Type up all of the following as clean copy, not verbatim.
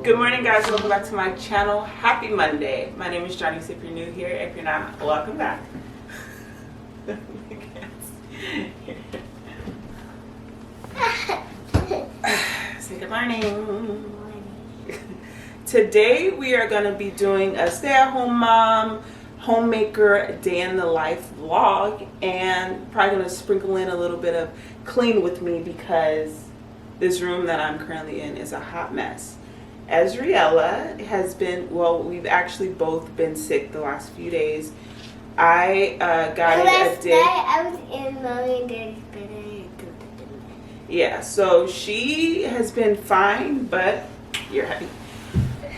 Good morning, guys. Welcome back to my channel. Happy Monday. My name is Johnny. So if you're new here, if you're not, welcome back. Say good morning. Today we are going to be doing a stay-at-home mom, homemaker day in the life vlog, and probably going to sprinkle in a little bit of clean with me because this room that I'm currently in is a hot mess. Ezriella has been, well, we've actually both been sick the last few days. I got it a day. I was in Mommy and Daddy's bed. Yeah, so she has been fine, but you're happy.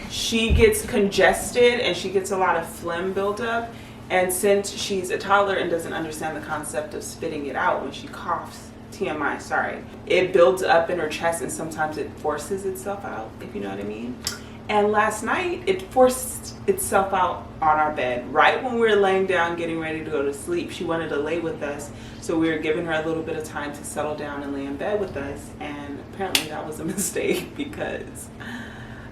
She gets congested and she gets a lot of phlegm buildup. And since she's a toddler and doesn't understand the concept of spitting it out when she coughs, TMI, sorry, it builds up in her chest and sometimes it forces itself out, if you know what I mean. And last night it forced itself out on our bed right when we were laying down getting ready to go to sleep. She wanted to lay with us, so we were giving her a little bit of time to settle down and lay in bed with us, and apparently that was a mistake because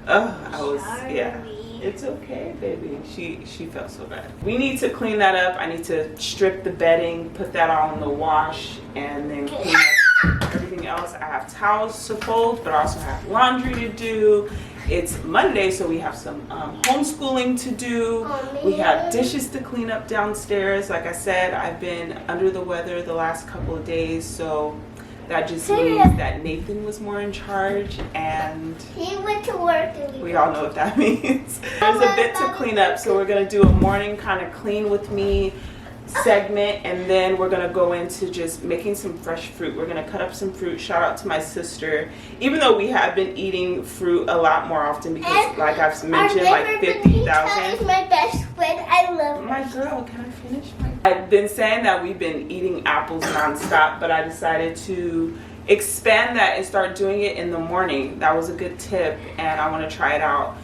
yeah, it's okay, baby. She felt so bad. We need to clean that up. I need to strip the bedding, put that all in the wash, and then clean up everything else. I have towels to fold, but I also have laundry to do. It's Monday, so we have some homeschooling to do. We have dishes to clean up downstairs. Like I said, I've been under the weather the last couple of days, so that just means that Nathan was more in charge, and he went to work. We all know what that means. There's a bit to clean up, so we're gonna do a morning kind of clean with me segment, and then we're gonna go into just making some fresh fruit. We're gonna cut up some fruit. Shout out to my sister. Even though we have been eating fruit a lot more often because, like I've mentioned, like 50,000. Is my best friend. I love her. My girl, can I finish? I've been saying that we've been eating apples nonstop, but I decided to expand that and start doing it in the morning. That was a good tip, and I want to try it out.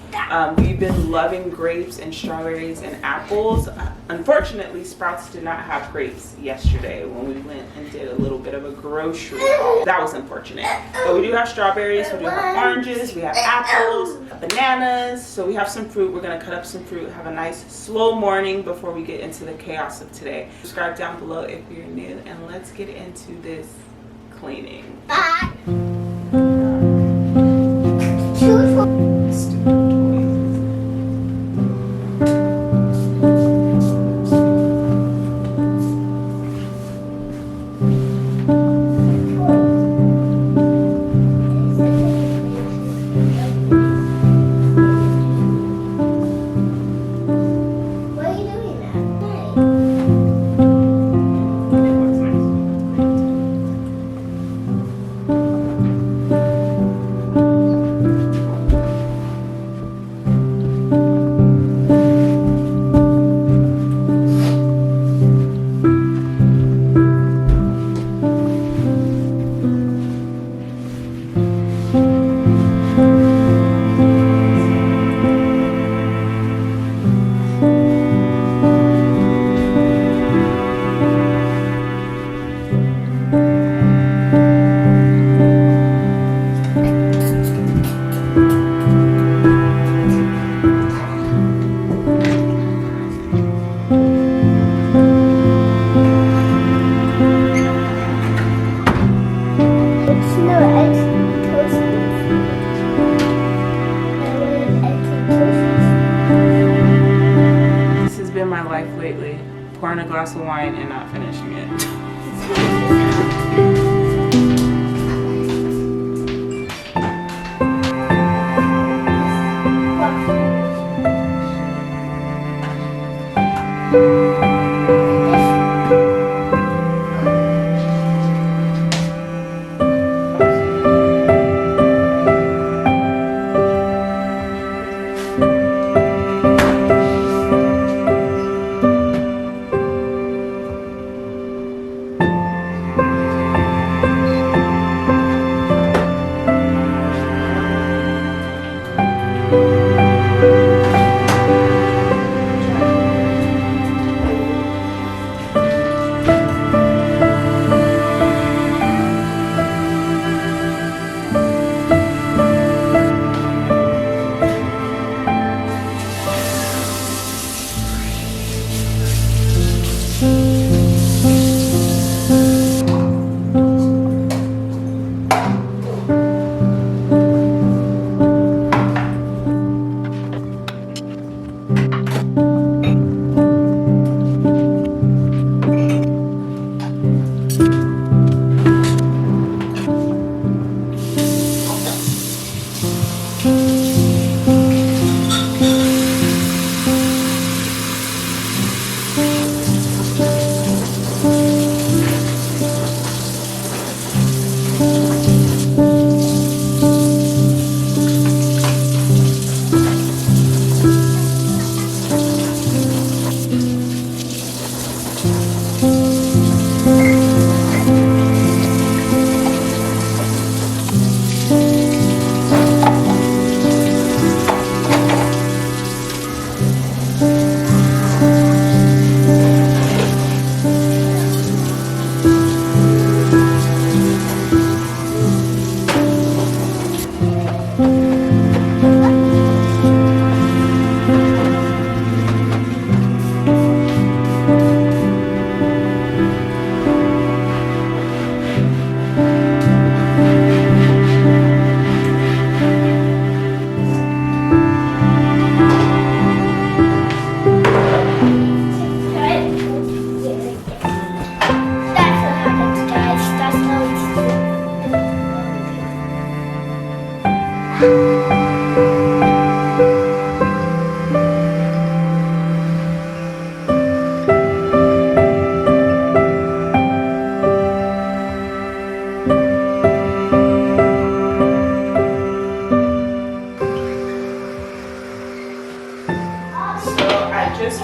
We've been loving grapes and strawberries and apples. Unfortunately, Sprouts did not have grapes yesterday when we went and did a little bit of a grocery haul. That was unfortunate. But we do have strawberries, we do have oranges, we have apples, bananas. So we have some fruit. We're going to cut up some fruit, have a nice slow morning before we get into the chaos of today. Subscribe down below if you're new, and let's get into this cleaning. Pouring a glass of wine and not finishing it.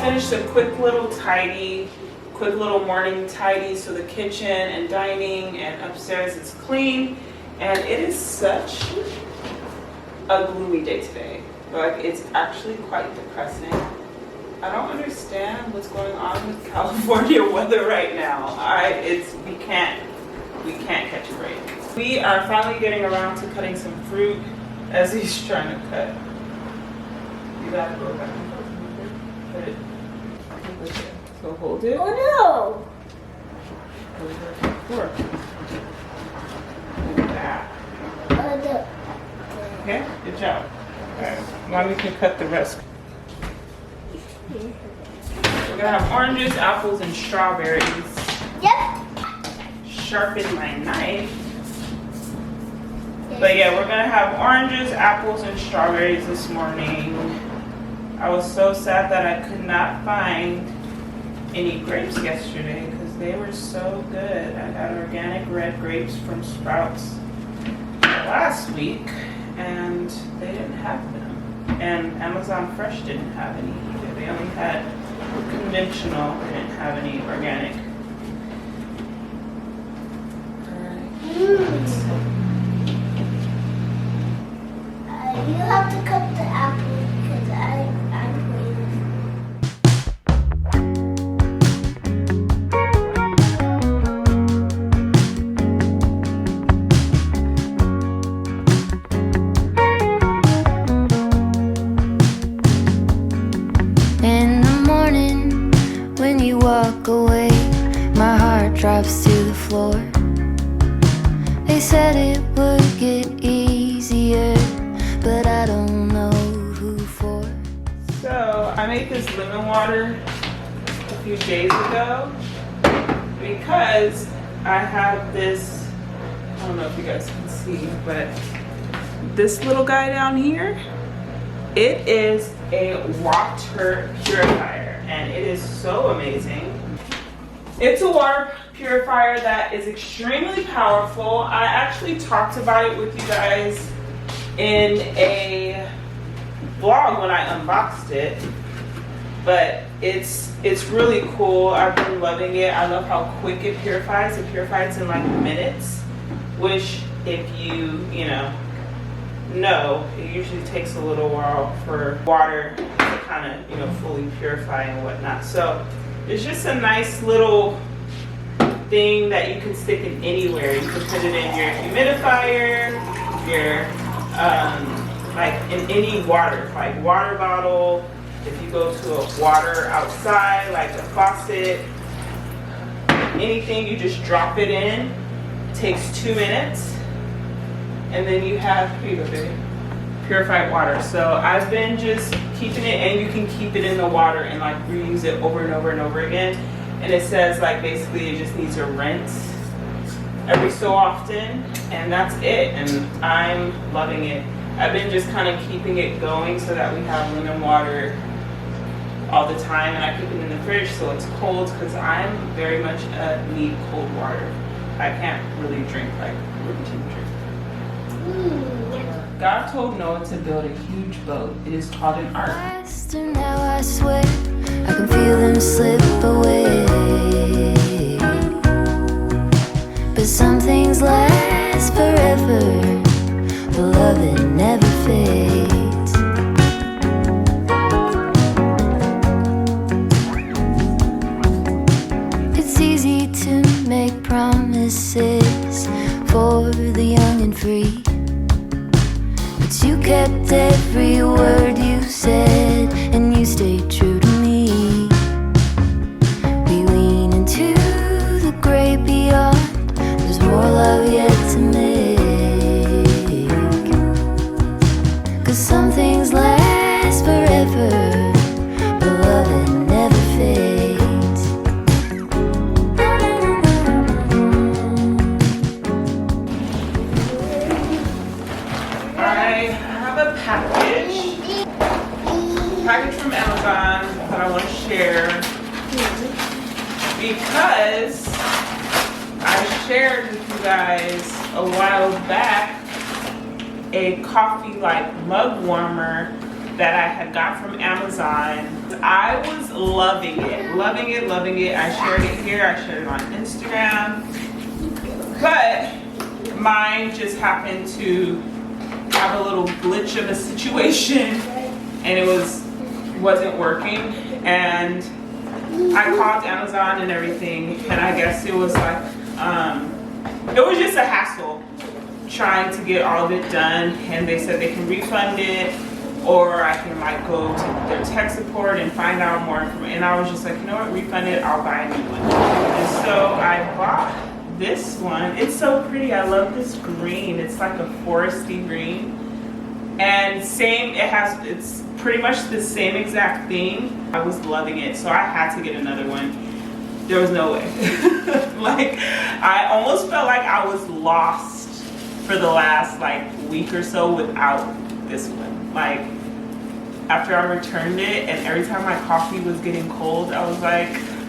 Finished a quick little morning tidy, so the kitchen and dining and upstairs is clean, and it is such a gloomy day today. Like, it's actually quite depressing. I don't understand what's going on with California weather right now. We can't catch a break. We are finally getting around to cutting some fruit as he's trying to cut. You gotta go back and forth. Put it. So hold it. Oh no! Like that. Okay, good job. Alright, now we can cut the rest. We're gonna have oranges, apples, and strawberries. Yep. Sharpen my knife. But yeah, we're gonna have oranges, apples, and strawberries this morning. I was so sad that I could not find any grapes yesterday because they were so good. I got organic red grapes from Sprouts last week and they didn't have them. And Amazon Fresh didn't have any either. They only had conventional, they didn't have any organic. You have to cut the apple because I'm waiting. In the morning, when you walk away, my heart drops to the floor. They said it would get easier, but I don't know who for. So I made this lemon water a few days ago because I have this, I don't know if you guys can see, but this little guy down here, it is a water purifier and it is so amazing. It's a water purifier that is extremely powerful. I actually talked about it with you guys in a vlog when I unboxed it, but it's really cool. I've been loving it. I love how quick it purifies. It purifies in like minutes, which if you know, it usually takes a little while for water to kind of, fully purify and whatnot. So it's just a nice little thing that you can stick in anywhere. You can put it in your humidifier, your like in any water, like water bottle. If you go to a water outside, like a faucet, anything, you just drop it in. It takes 2 minutes, and then you have, here you go, baby, purified water. So I've been just keeping it, and you can keep it in the water and like reuse it over and over and over again. And it says like basically it just needs to rinse every so often, and that's it. And I'm loving it. I've been just kind of keeping it going so that we have lemon water all the time, and I keep it in the fridge so it's cold because I'm very much need cold water. I can't really drink like room temperature. God told Noah to build a huge boat. It is called an ark. And now I swear I can feel them slip away. But some things last forever, but love it never fades. It's easy to make promises for the young and free, but you kept every word you said, and you stayed true to me. We lean into the great beyond. There's more love yet to make. 'Cause some things last forever, but love it never fades. I share because I shared with you guys a while back a coffee like mug warmer that I had got from Amazon. I was loving it, loving it, loving it. I shared it here, I shared it on Instagram, but mine just happened to have a little glitch of a situation and it wasn't working, and I called Amazon and everything, and I guess it was like it was just a hassle trying to get all of it done, and they said they can refund it or I can like go to their tech support and find out more information. And I was just like, you know what, refund it, I'll buy a new one. And so I bought this one. It's so pretty. I love this green. It's like a foresty green, and same, it's pretty much the same exact thing. I was loving it, so I had to get another one. There was no way. Like, I almost felt like I was lost for the last like week or so without this one. Like, after I returned it and every time my coffee was getting cold, I was like,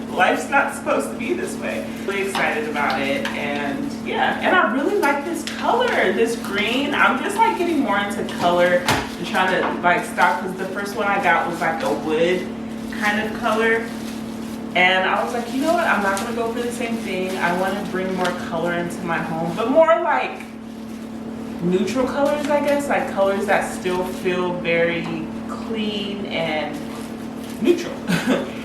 life's not supposed to be this way. Really excited about it, and yeah, and I really like this color, this green. I'm just like getting more into color and trying to like stop, because the first one I got was like a wood kind of color, and I was like, you know what, I'm not gonna go for the same thing. I want to bring more color into my home, but more like neutral colors, I guess, like colors that still feel very clean and neutral.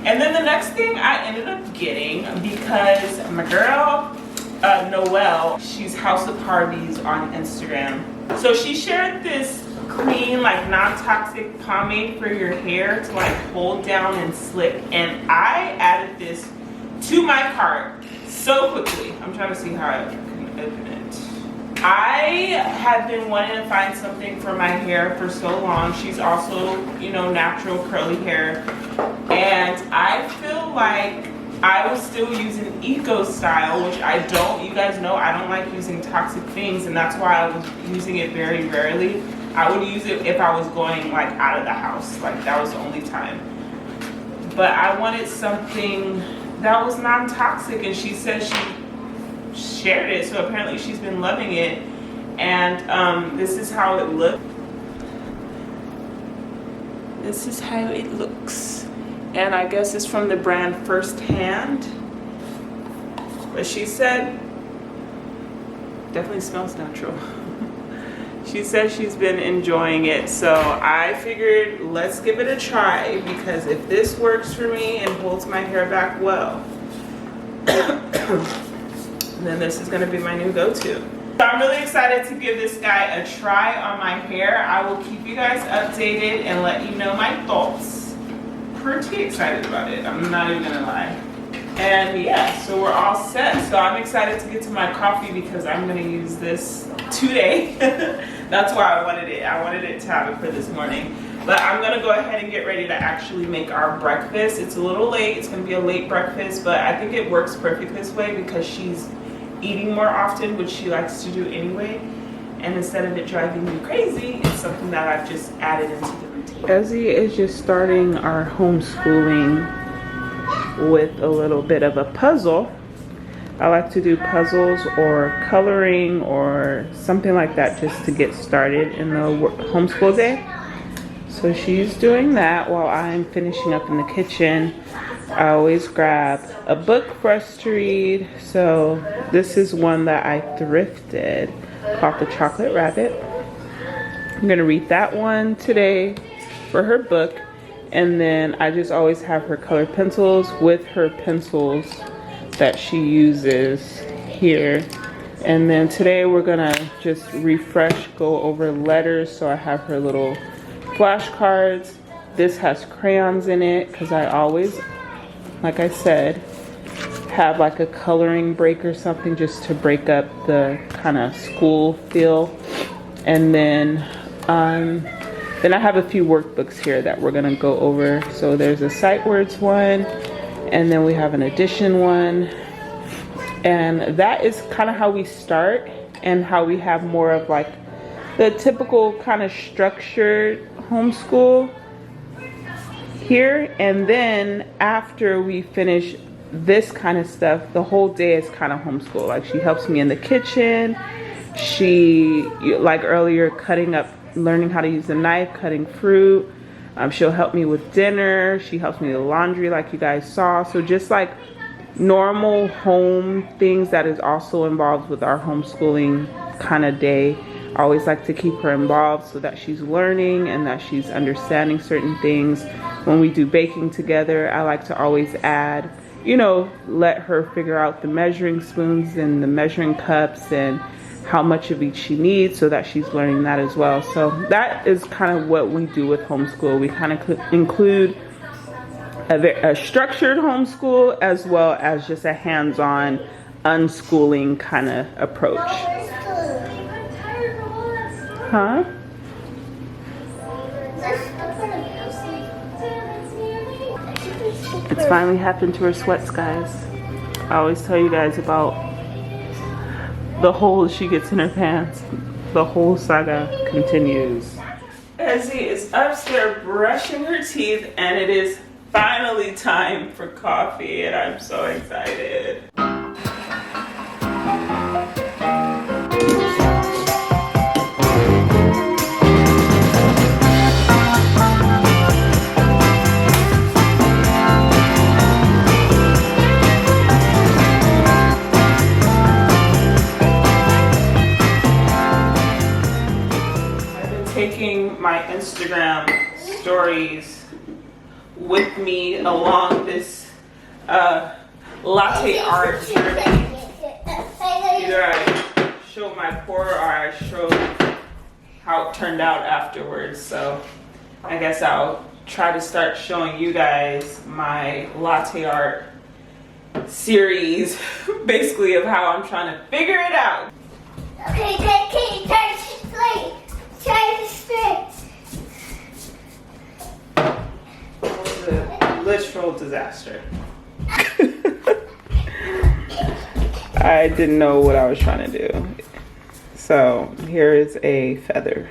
And then the next thing I ended up getting, because my girl Noelle, she's House of Harvey's on Instagram, so she shared this clean like non-toxic pomade for your hair to like hold down and slick, and I added this to my cart so quickly. I'm trying to see how I can open it. I have been wanting to find something for my hair for so long. She's also, you know, natural curly hair, and I feel like I was still using eco style, which I don't. You guys know I don't like using toxic things, and that's why I was using it very rarely. I would use it if I was going like out of the house, like that was the only time. But I wanted something that was non-toxic, and she said she shared it, so apparently she's been loving it. And this is how it looked. This is how it looks, and I guess it's from the brand First Hand, but she said definitely smells natural. She says she's been enjoying it, so I figured let's give it a try, because if this works for me and holds my hair back well, then this is going to be my new go-to. So I'm really excited to give this guy a try on my hair. I will keep you guys updated and let you know my thoughts. Pretty excited about it, I'm not even gonna lie. And yeah, so we're all set. So I'm excited to get to my coffee because I'm gonna use this today. That's why I wanted it. I wanted it to have it for this morning. But I'm gonna go ahead and get ready to actually make our breakfast. It's a little late, it's gonna be a late breakfast, but I think it works perfect this way because she's eating more often, which she likes to do anyway. And instead of it driving me crazy, it's something that I've just added into the routine. Ezzy is just starting our homeschooling with a little bit of a puzzle. I like to do puzzles or coloring or something like that just to get started in the homeschool day. So she's doing that while I'm finishing up in the kitchen. I always grab a book for us to read. So this is one that I thrifted called The Chocolate Rabbit. I'm gonna read that one today for her book. And then I just always have her colored pencils with her pencils that she uses here. And then today we're gonna just refresh, go over letters. So I have her little flashcards. This has crayons in it because I always, like I said, have like a coloring break or something just to break up the kind of school feel. And then I have a few workbooks here that we're gonna go over. So there's a sight words one, and then we have an addition one. And that is kind of how we start and how we have more of like the typical kind of structured homeschool here, and then after we finish this kind of stuff, the whole day is kind of homeschool. Like, she helps me in the kitchen. She, like earlier, cutting up, learning how to use the knife, cutting fruit. She'll help me with dinner. She helps me with laundry, like you guys saw. So just like normal home things that is also involved with our homeschooling kind of day. I always like to keep her involved so that she's learning and that she's understanding certain things. When we do baking together, I like to always add, you know, let her figure out the measuring spoons and the measuring cups and how much of each she needs, so that she's learning that as well. So that is kind of what we do with homeschool. We kind of include a structured homeschool as well as just a hands-on unschooling kind of approach. Huh? It's finally happened to her sweats, guys. I always tell you guys about the holes she gets in her pants. The whole saga continues. Ezzy is upstairs brushing her teeth, and it is finally time for coffee, and I'm so excited. Taking my Instagram stories with me along this latte art journey. Either I show my pour or I show how it turned out afterwards. So I guess I'll try to start showing you guys my latte art series, basically, of how I'm trying to figure it out. Okay, try to play. Try to straight. It was a literal disaster. I didn't know what I was trying to do. So here is a feather.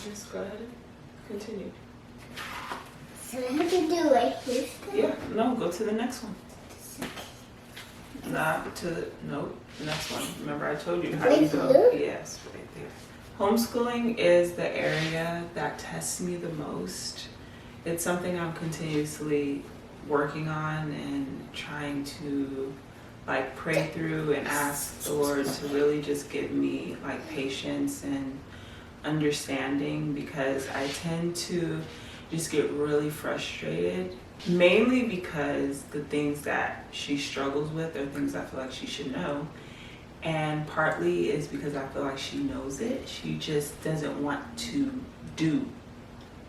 Just go ahead and continue. So I have to do like this? Yeah, no, go to the next one. Not to, nope, the next one. Remember I told you how you go. Yes, right there. Homeschooling is the area that tests me the most. It's something I'm continuously working on and trying to like pray through and ask the Lord to really just give me like patience and understanding, because I tend to just get really frustrated, mainly because the things that she struggles with are things I feel like she should know, and partly is because I feel like she knows it, she just doesn't want to do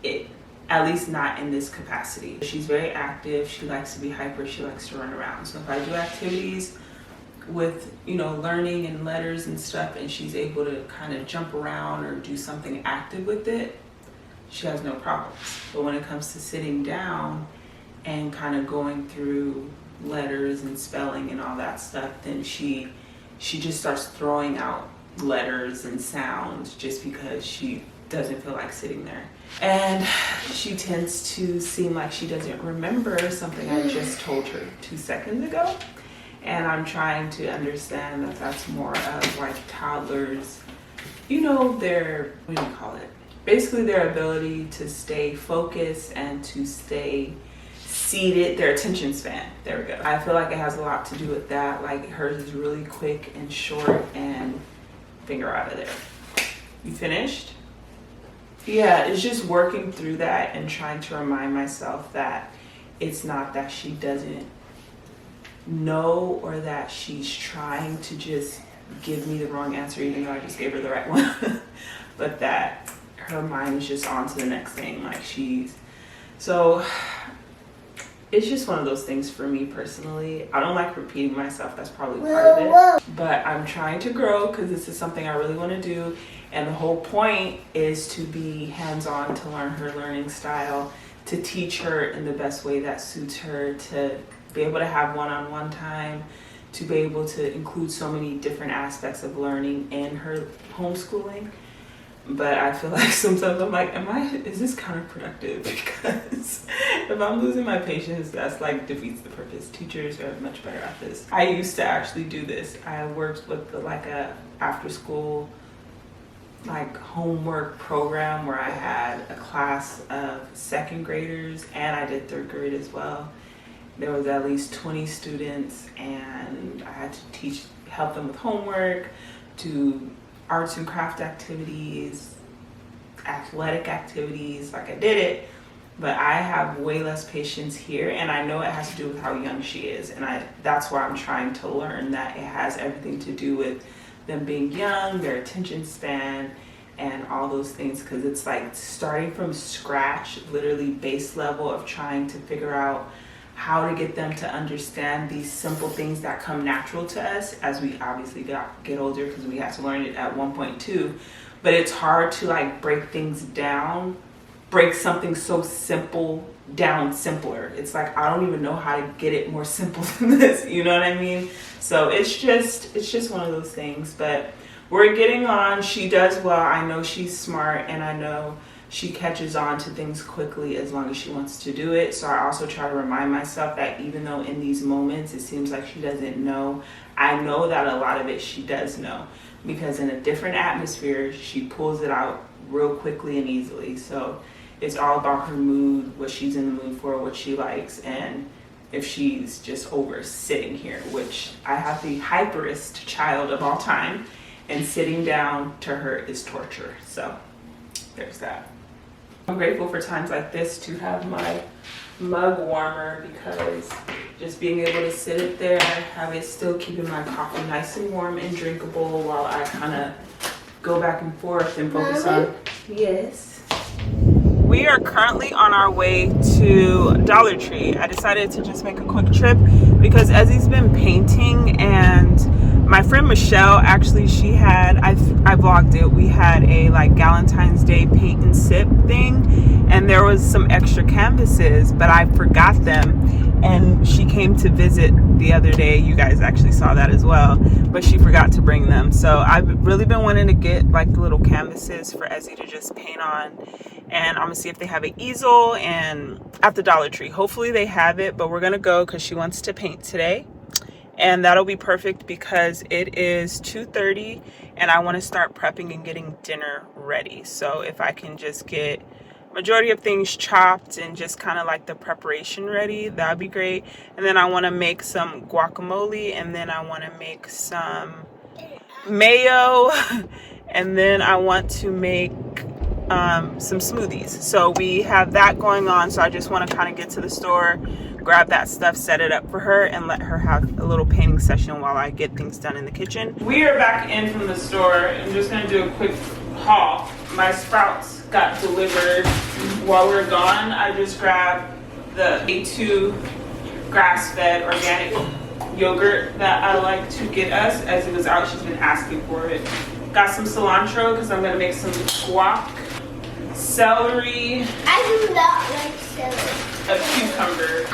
it, at least not in this capacity. She's very active, she likes to be hyper, she likes to run around. So if I do activities with, you know, learning and letters and stuff, and she's able to kind of jump around or do something active with it, she has no problems. But when it comes to sitting down and kind of going through letters and spelling and all that stuff, then she just starts throwing out letters and sounds just because she doesn't feel like sitting there. And she tends to seem like she doesn't remember something I just told her 2 seconds ago. And I'm trying to understand that that's more of like toddlers, you know, their, what do you call it? Basically their ability to stay focused and to stay seated, their attention span. There we go. I feel like it has a lot to do with that. Like hers is really quick and short and finger out of there. You finished? Yeah, it's just working through that and trying to remind myself that it's not that she doesn't know or that she's trying to just give me the wrong answer even though I just gave her the right one. But that her mind is just on to the next thing. Like so it's just one of those things for me personally. I don't like repeating myself. That's probably part of it. But I'm trying to grow because this is something I really want to do. And the whole point is to be hands-on, to learn her learning style, to teach her in the best way that suits her, to be able to have one-on-one time, to be able to include so many different aspects of learning in her homeschooling. But I feel like sometimes I'm like, is this counterproductive? Because if I'm losing my patience, that's like defeats the purpose. Teachers are much better at this. I used to actually do this. I worked with like a after school like homework program where I had a class of 2nd graders and I did 3rd grade as well. There was at least 20 students and I had to help them with homework, to arts and craft activities, athletic activities. Like I did it, but I have way less patience here, and I know it has to do with how young she is, and that's why I'm trying to learn that it has everything to do with them being young, their attention span, and all those things, because it's like starting from scratch, literally base level of trying to figure out how to get them to understand these simple things that come natural to us as we obviously get older, because we have to learn it at 1.2. But it's hard to like break things down, break something so simple down simpler. It's like I don't even know how to get it more simple than this, you know what I mean? So it's just one of those things. But we're getting on. She does well. I know she's smart, and I know she catches on to things quickly as long as she wants to do it. So I also try to remind myself that even though in these moments it seems like she doesn't know, I know that a lot of it she does know, because in a different atmosphere she pulls it out real quickly and easily. So it's all about her mood, what she's in the mood for, what she likes, and if she's just over sitting here, which I have the hyperest child of all time, and sitting down to her is torture. So there's that. I'm grateful for times like this to have my mug warmer, because just being able to sit it there, have it still keeping my coffee nice and warm and drinkable while I kind of go back and forth and focus on. Yes. We are currently on our way to Dollar Tree. I decided to just make a quick trip because Ezzy's been painting, and my friend Michelle, actually, she had, I vlogged it, we had a like Valentine's Day paint and sip thing, and there was some extra canvases, but I forgot them, and she came to visit the other day. You guys actually saw that as well, but she forgot to bring them. So I've really been wanting to get like the little canvases for Ezzy to just paint on, and I'm gonna see if they have an easel and at the Dollar Tree. Hopefully they have it, but we're gonna go because she wants to paint today. And that'll be perfect because it is 2:30 and I want to start prepping and getting dinner ready. So if I can just get majority of things chopped and just kind of like the preparation ready, that'd be great. And then I want to make some guacamole, and then I want to make some mayo, and then I want to make some smoothies. So we have that going on. So I just want to kind of get to the store, grab that stuff, set it up for her, and let her have a little painting session while I get things done in the kitchen. We are back in from the store. I'm just gonna do a quick haul. My sprouts got delivered while we were gone. I just grabbed the A2 grass-fed organic yogurt that I like to get us. As it was out, she's been asking for it. Got some cilantro because I'm gonna make some guac. celery, I do not like celery. a cucumber.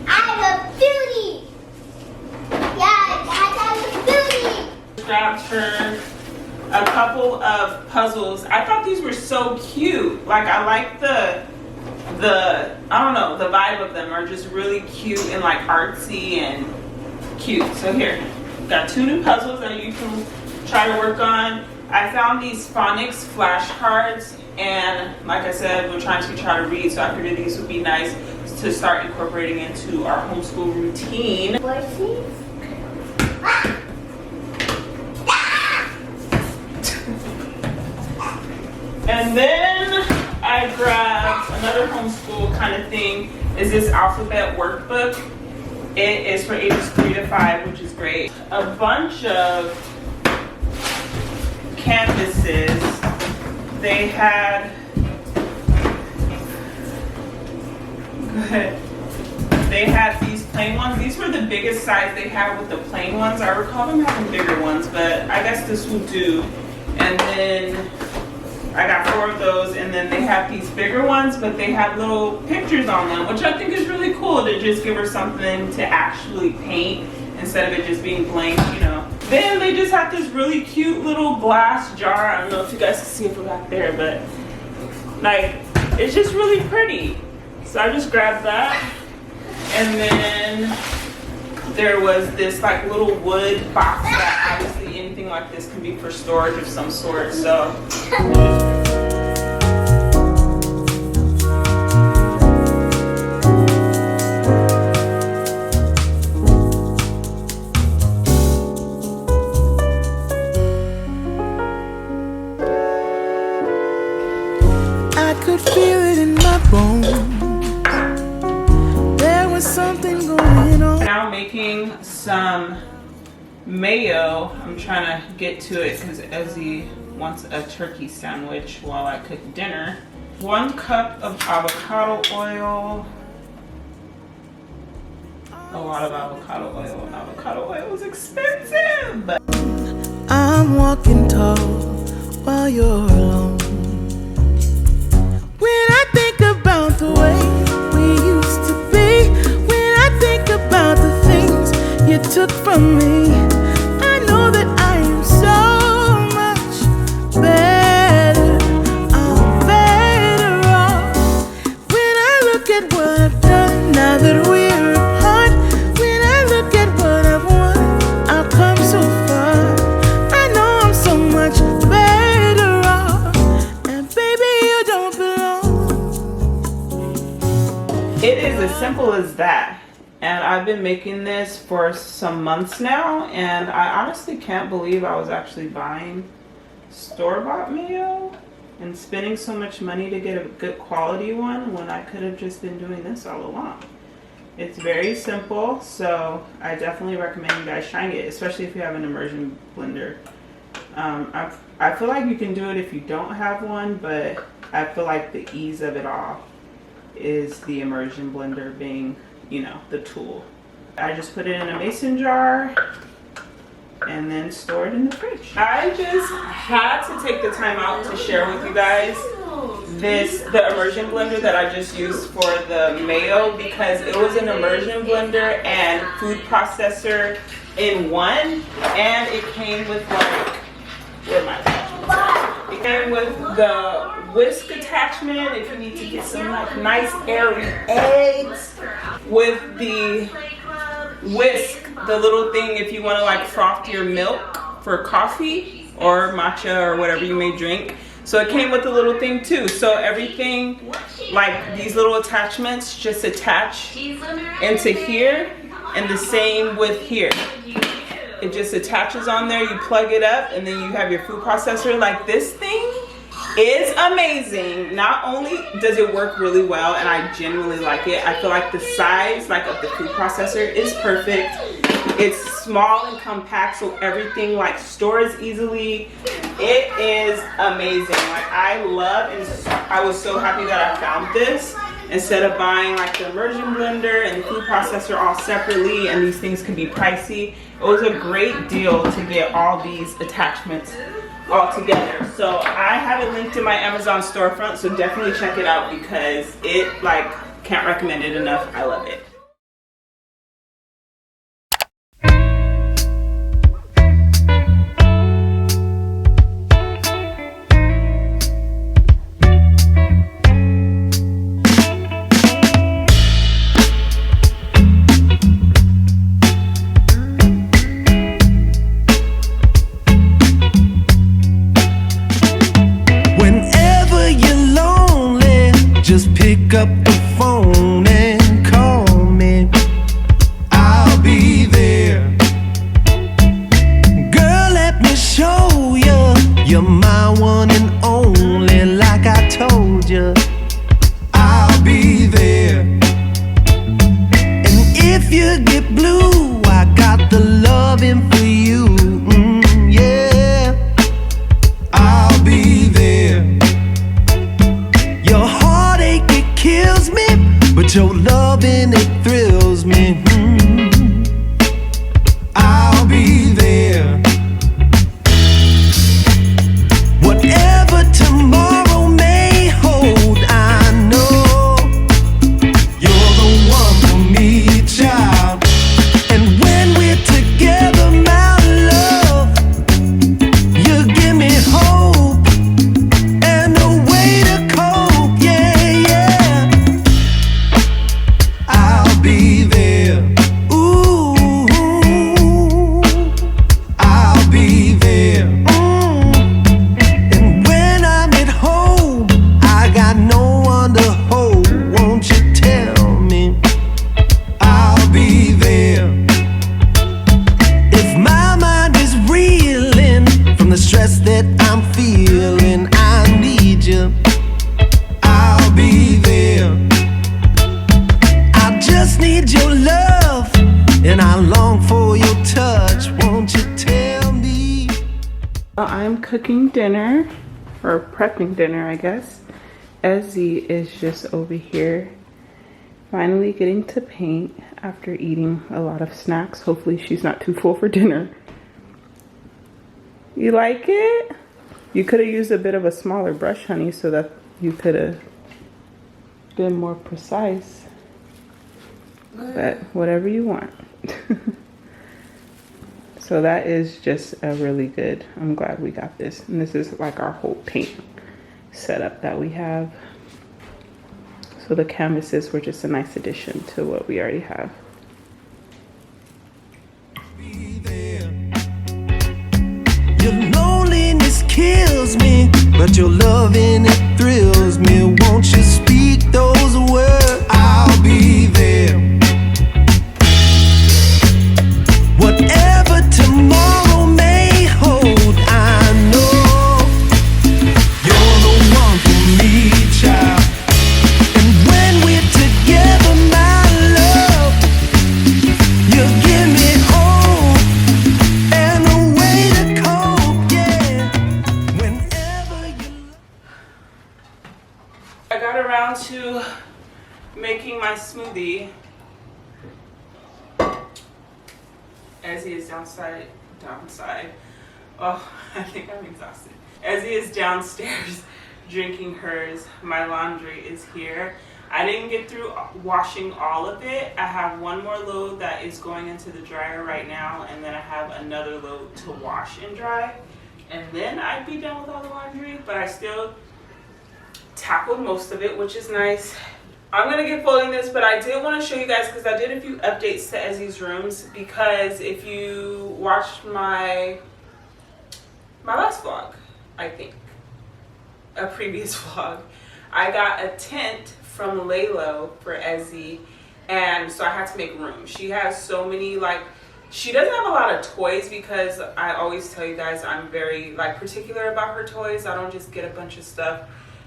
I'm a foodie. Yeah, I'm a foodie. Grabbed her a couple of puzzles. I thought these were so cute. Like, I like the I don't know, the vibe of them are just really cute and like artsy and cute. So here, got 2 new puzzles that you can try to work on. I found these phonics flashcards, and like I said, we're trying to read, so I figured these would be nice to start incorporating into our homeschool routine. Horses? And then I grabbed another homeschool kind of thing, is this alphabet workbook. It is for ages 3 to 5, which is great. A bunch of canvases. They had, they had these plain ones. These were the biggest size they had with the plain ones. I recall them having bigger ones, but I guess this will do. And then I got 4 of those, and then they have these bigger ones, but they have little pictures on them, which I think is really cool to just give her something to actually paint instead of it just being blank, you know. Then they just have this really cute little glass jar. I don't know if you guys can see it from back there, but like, it's just really pretty. So I just grabbed that. And then there was this like little wood box that obviously anything like this can be for storage of some sort, so. I could feel it in my bones. There was something going on. Now making some mayo. I'm trying to get to it because Ezzy wants a turkey sandwich while I cook dinner. 1 cup of avocado oil. A lot of avocado oil, and avocado oil is expensive. But I'm walking tall while you're alone. When I think about the way we used to be, when I think about the things you took from me, I know that I am so much better. I'm better off. When I look at what I've done now that we're apart, when I look at what I've won, I've come so far. I know I'm so much better off, and baby, you don't belong. it is as simple as that. And I've been making this for some months now, and I honestly can't believe I was actually buying store-bought mayo and spending so much money to get a good quality one when I could have just been doing this all along. It's very simple, so I definitely recommend you guys trying it, especially if you have an immersion blender. I feel like you can do it if you don't have one, but I feel like the ease of it all is the immersion blender being, you know, the tool. I just put it in a mason jar and then store it in the fridge. I just had to take the time out to share with you guys the immersion blender that I just used for the mayo, because it was an immersion blender and food processor in one, and it came with like, where am I? It came with the whisk attachment if you need to get some like nice airy eggs, with the whisk, the little thing if you want to like froth your milk for coffee or matcha or whatever you may drink. So it came with a little thing too. So everything, like these little attachments, just attach into here, and the same with here. It just attaches on there, you plug it up, and then you have your food processor. Like, this thing is amazing. Not only does it work really well, and I genuinely like it, I feel like the size like of the food processor is perfect. It's small and compact, so everything like stores easily. It is amazing. Like, I love, and I was so happy that I found this instead of buying like the Immersion Blender and the food processor all separately, and these things can be pricey. It was a great deal to get all these attachments all together. So I have it linked in my Amazon storefront, so definitely check it out because it, like, can't recommend it enough. I love it. Just pick up the phone and call me. I'll be there. Girl, let me show you. You're my one and only, like I told you. I'll be there. And if you get blue, I got the loving for you. Yeah, I'll be there. Your heartache, it kills me, but your loving, it thrills me. I'll be there. Whatever tomorrow may hold, I know you're the one for me, child. And when we're together, my love, you give me hope and a way to cope. Yeah, yeah. I'll be there. Ooh, I'll be there. And when I'm at home, I got no one to hold. Won't you tell me I'll be there? If my mind is reeling from the stress that I'm feeling, I need you. I'll be there. I just need your love, and I long for your touch. Won't you tell me? Well, I'm cooking dinner, or prepping dinner, I guess. Ezzy is just over here, finally getting to paint after eating a lot of snacks. Hopefully she's not too full for dinner. You like it? You could have used a bit of a smaller brush, honey, so that you could have been more precise. But whatever you want. So that is just a really good, I'm glad we got this. And this is like our whole paint setup that we have. So the canvases were just a nice addition to what we already have. Be there. Your loneliness kills me, but your loving, it thrills me. Won't you speak those words? I'll be there. Whatever tomorrow may hold, I know you're the one for me, child. And when we're together, my love, you give me hope and a way to cope, yeah. Whenever you I got around to making my smoothie. Ezzy is downside. Oh, I think I'm exhausted. Ezzy is downstairs drinking hers. My laundry is here. I didn't get through washing all of it. I have one more load that is going into the dryer right now, and then I have another load to wash and dry. And then I'd be done with all the laundry, but I still tackled most of it, which is nice. I'm gonna get folding this, but I did want to show you guys because I did a few updates to Ezzy's rooms, because if you watched my last vlog, I think, a previous vlog, I got a tent from Laylo for Ezzy, and so I had to make room. She has so many, like, she doesn't have a lot of toys, because I always tell you guys I'm very, like, particular about her toys. I don't just get a bunch of stuff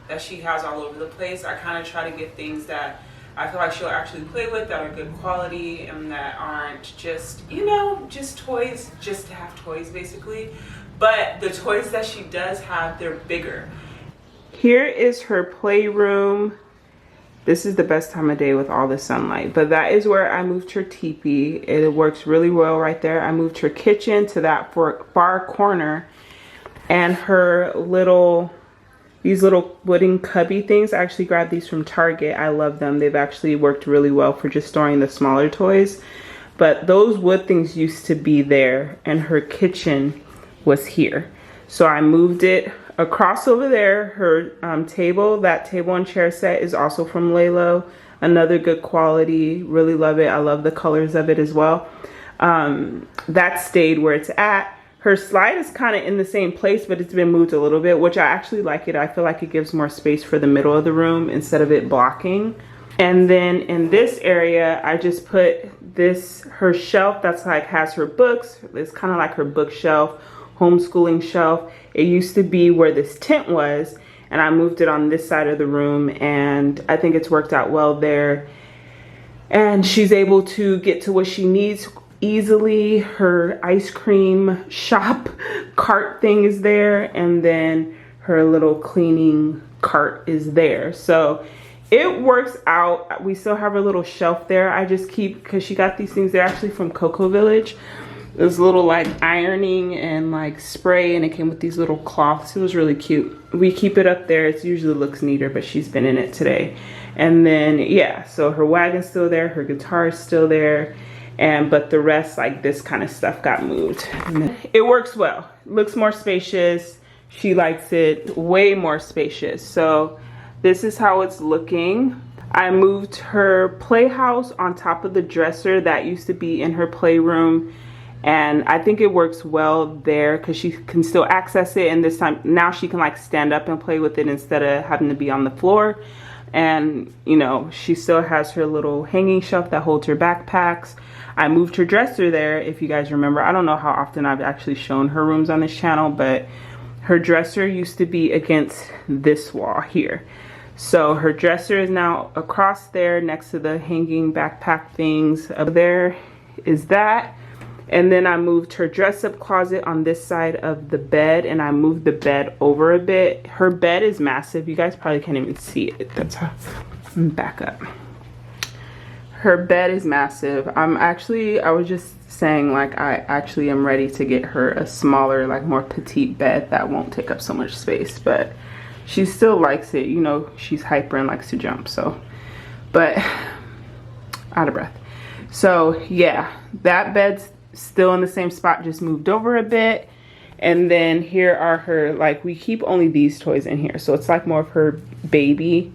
that she has all over the place. I kind of try to get things that I feel like she'll actually play with, that are good quality, and that aren't just, you know, just toys just to have toys, basically. But the toys that she does have, they're bigger. Here is her playroom, This is the best time of day with all the sunlight. But that is where I moved her teepee. It works really well right there. I moved her kitchen to that far corner, and her these little wooden cubby things. I actually grabbed these from Target. I love them. They've actually worked really well for just storing the smaller toys. But those wood things used to be there, and her kitchen was here. So I moved it across over there. Her table, that table and chair set is also from Lalo. Another good quality. Really love it. I love the colors of it as well. That stayed where it's at. Her slide is kind of in the same place, but it's been moved a little bit, which I actually like it. I feel like it gives more space for the middle of the room instead of it blocking. And then in this area, I just put her shelf that's like has her books. It's kind of like her bookshelf, homeschooling shelf. It used to be where this tent was, and I moved it on this side of the room, and I think it's worked out well there. And she's able to get to what she needs easily. Her ice cream shop cart thing is there, and then her little cleaning cart is there. So it works out. We still have her little shelf there. I just keep, because she got these things, they're actually from Cocoa Village. This little like ironing and like spray, and it came with these little cloths. It was really cute. We keep it up there. It usually looks neater, but she's been in it today. And then yeah, so her wagon's still there, her guitar is still there, but the rest, like this kind of stuff, got moved. It works well. Looks more spacious. She likes it way more spacious. So this is how it's looking. I moved her playhouse on top of the dresser that used to be in her playroom, and I think it works well there because she can still access it, and this time now she can like stand up and play with it instead of having to be on the floor. And you know, she still has her little hanging shelf that holds her backpacks. I moved her dresser there, if you guys remember. I don't know how often I've actually shown her rooms on this channel, but her dresser used to be against this wall here. So her dresser is now across there next to the hanging backpack things. Up there is that. And then I moved her dress-up closet on this side of the bed, and I moved the bed over a bit. Her bed is massive. You guys probably can't even see it. That's how, back up. Her bed is massive. I was just saying, like, I actually am ready to get her a smaller, like more petite bed that won't take up so much space, but she still likes it. You know, she's hyper and likes to jump, so, but out of breath. So yeah, that bed's still in the same spot, just moved over a bit. And then here are her, like, we keep only these toys in here, so it's like more of her baby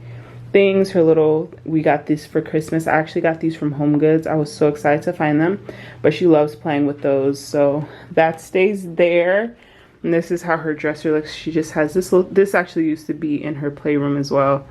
things. Her little, we got these for Christmas. I actually got these from Home Goods. I was so excited to find them, but she loves playing with those, so that stays there. And this is how her dresser looks. She just has this little, this actually used to be in her playroom as well.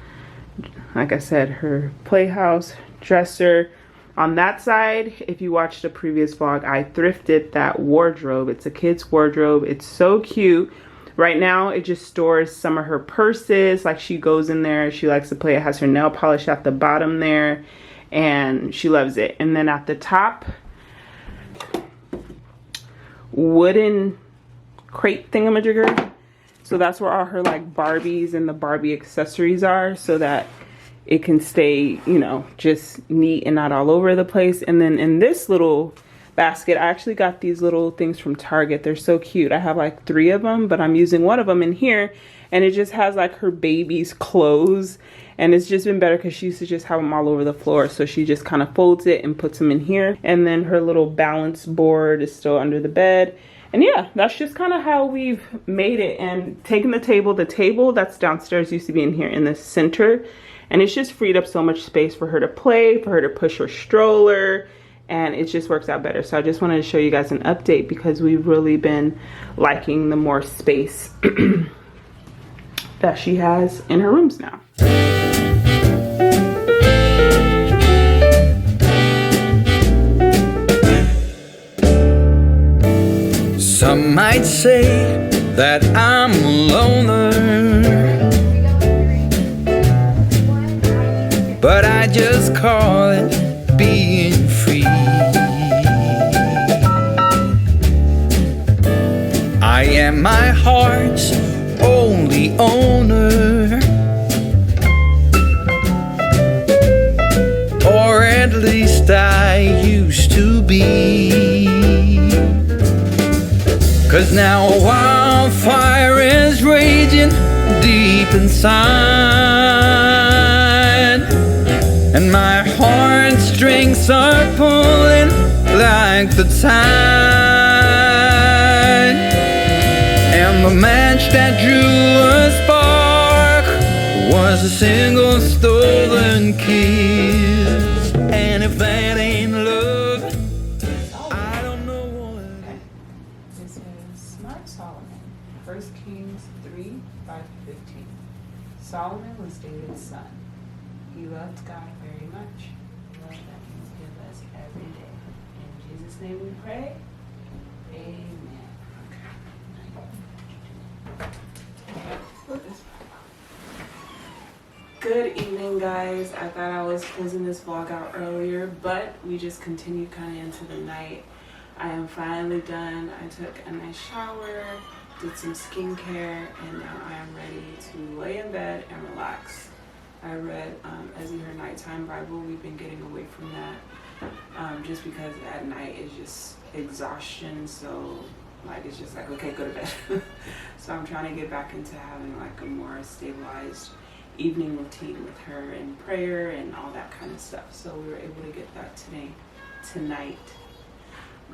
Like I said, her playhouse, dresser. On that side, if you watched a previous vlog, I thrifted that wardrobe. It's a kid's wardrobe. It's so cute. Right now, it just stores some of her purses. Like, she goes in there, she likes to play. It has her nail polish at the bottom there, and she loves it. And then at the top, wooden crate thingamajigger. So that's where all her like Barbies and the Barbie accessories are, so that it can stay, you know, just neat and not all over the place. And then in this little basket, I actually got these little things from Target. They're so cute. I have like 3 of them, but I'm using one of them in here, and it just has like her baby's clothes, and it's just been better because she used to just have them all over the floor. So she just kind of folds it and puts them in here. And then her little balance board is still under the bed. And yeah, that's just kind of how we've made it. And taking the table that's downstairs used to be in here in the center, and it's just freed up so much space for her to play, for her to push her stroller, and it just works out better. So I just wanted to show you guys an update because we've really been liking the more space that she has in her rooms now. Some might say that I'm a loner, but I just call it being free. I am my heart's only owner. 'cause now a wildfire is raging deep inside, and my heartstrings are pulling like the tide, and the match that drew a spark was a single stolen kiss. And if that ain't love, I don't know what. Okay. This is Smart Solomon, 1 Kings 3:5-15. Solomon was David's son. He loved God very much. Love that he gives us every day. In Jesus' name we pray. Amen. Okay. Good evening, guys. I thought I was closing this vlog out earlier, but we just continued kind of into the night. I am finally done. I took a nice shower, did some skincare, and now I am ready to lay in bed and relax. I read, as you heard, Nighttime Bible. We've been getting away from that just because at night is just exhaustion. So like it's just like, okay, go to bed. So I'm trying to get back into having like a more stabilized evening routine with her and prayer and all that kind of stuff. So we were able to get that tonight.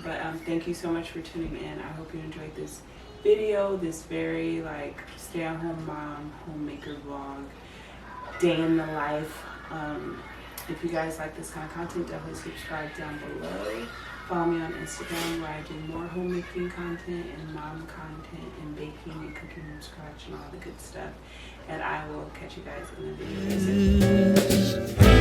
But thank you so much for tuning in. I hope you enjoyed this video, this very like stay-at-home mom, homemaker vlog, day in the life. If you guys like this kind of content, definitely subscribe down below. Follow me on Instagram where I do more homemaking content and mom content and baking and cooking from scratch and all the good stuff. And I will catch you guys in the video.